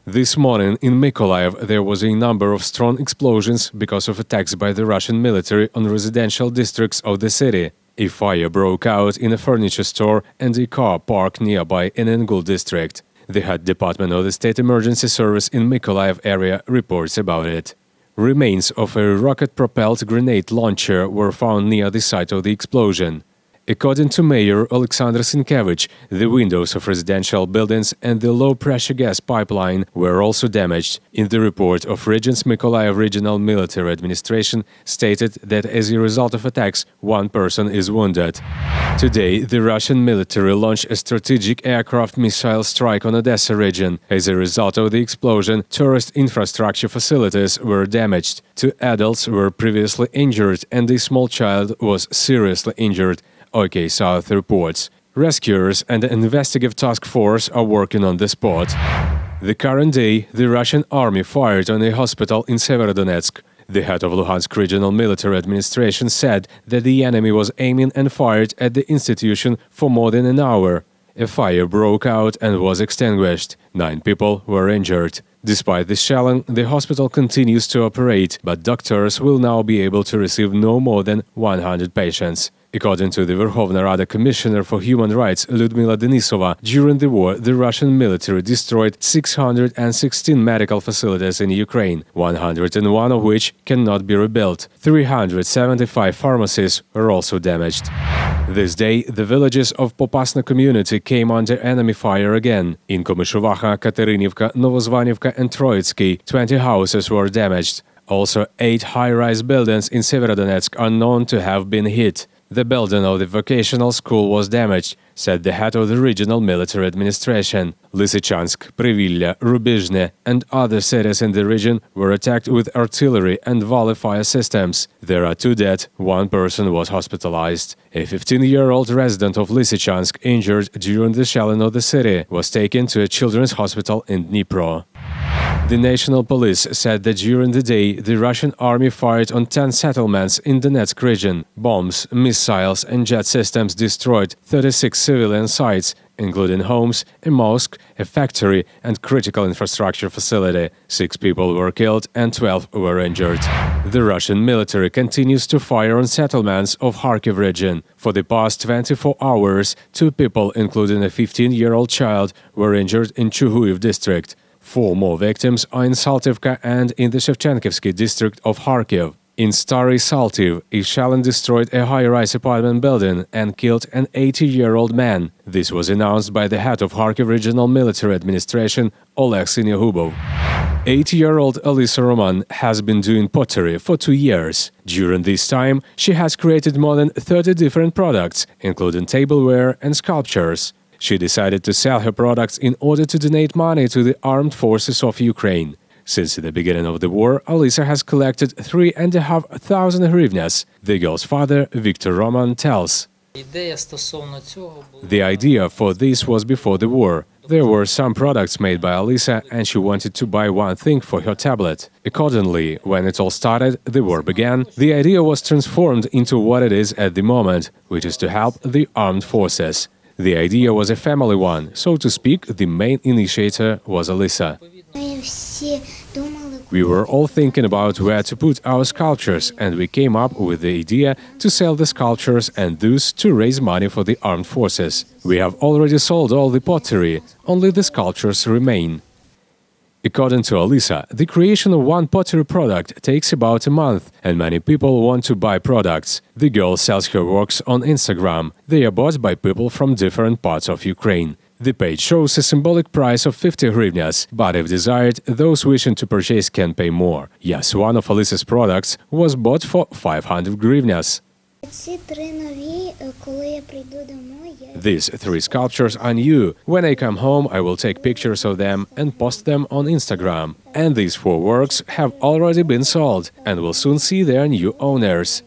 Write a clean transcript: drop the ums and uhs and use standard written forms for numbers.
This morning in Mykolaiv there was a number of strong explosions because of attacks by the Russian military on residential districts of the city. A fire broke out in a furniture store and a car parked nearby in Engul district. The head department of the State Emergency Service in Mykolaiv area reports about it. Remains of a rocket-propelled grenade launcher were found near the site of the explosion. According to Mayor Alexander Sienkiewicz, the windows of residential buildings and the low-pressure gas pipeline were also damaged. In the report of Region's Mykolaiv Regional Military Administration stated that as a result of attacks, one person is wounded. Today, the Russian military launched a strategic aircraft missile strike on Odessa region. As a result of the explosion, tourist infrastructure facilities were damaged. 2 adults were previously injured and a small child was seriously injured. OK South reports. Rescuers and the investigative task force are working on the spot. The current day, the Russian army fired on a hospital in Sievierodonetsk. The head of Luhansk Regional Military Administration said that the enemy was aiming and fired at the institution for more than an hour. A fire broke out and was extinguished. 9 people were injured. Despite the shelling, the hospital continues to operate, but doctors will now be able to receive no more than 100 patients. According to the Verkhovna Rada Commissioner for Human Rights Lyudmila Denisova, during the war, the Russian military destroyed 616 medical facilities in Ukraine, 101 of which cannot be rebuilt. 375 pharmacies were also damaged. This day, the villages of Popasna community came under enemy fire again. In Komyshovacha, Katerynivka, Novozvanivka and Troitsky, 20 houses were damaged. Also, 8 high-rise buildings in Sievierodonetsk are known to have been hit. The building of the vocational school was damaged, said the head of the Regional Military Administration. Lysychansk, Privilya, Rubizhne and other cities in the region were attacked with artillery and volley fire systems. There are 2 dead, 1 person was hospitalized. A 15-year-old resident of Lysychansk, injured during the shelling of the city, was taken to a children's hospital in Dnipro. The national police said that during the day, the Russian army fired on 10 settlements in the Donetsk region. Bombs, missiles and jet systems destroyed 36 civilian sites, including homes, a mosque, a factory and critical infrastructure facility. 6 people were killed and 12 were injured. The Russian military continues to fire on settlements of Kharkiv region. For the past 24 hours, 2 people, including a 15-year-old child, were injured in Chuhuiv district. 4 more victims are in Saltivka and in the Shevchenkivsky district of Kharkiv. In Stary Saltiv, a shelling destroyed a high-rise apartment building and killed an 80-year-old man. This was announced by the head of Kharkiv Regional Military Administration, Oleg Sinyahubov. 80-year-old Alisa Roman has been doing pottery for 2 years. During this time, she has created more than 30 different products, including tableware and sculptures. She decided to sell her products in order to donate money to the armed forces of Ukraine. Since the beginning of the war, Alisa has collected 3,500 hryvnias. The girl's father, Viktor Roman, tells. The idea for this was before the war. There were some products made by Alisa and she wanted to buy one thing for her tablet. Accordingly, when it all started, the war began, the idea was transformed into what it is at the moment, which is to help the armed forces. The idea was a family one, so to speak, the main initiator was Alisa. We were all thinking about where to put our sculptures, and we came up with the idea to sell the sculptures and thus to raise money for the armed forces. We have already sold all the pottery, only the sculptures remain. According to Alisa, the creation of one pottery product takes about a month, and many people want to buy products. The girl sells her works on Instagram. They are bought by people from different parts of Ukraine. The page shows a symbolic price of 50 hryvnias, but if desired, those wishing to purchase can pay more. Yes, one of Alisa's products was bought for 500 hryvnias. These 3 sculptures are new. When I come home, I will take pictures of them and post them on Instagram. And these 4 works have already been sold and will soon see their new owners.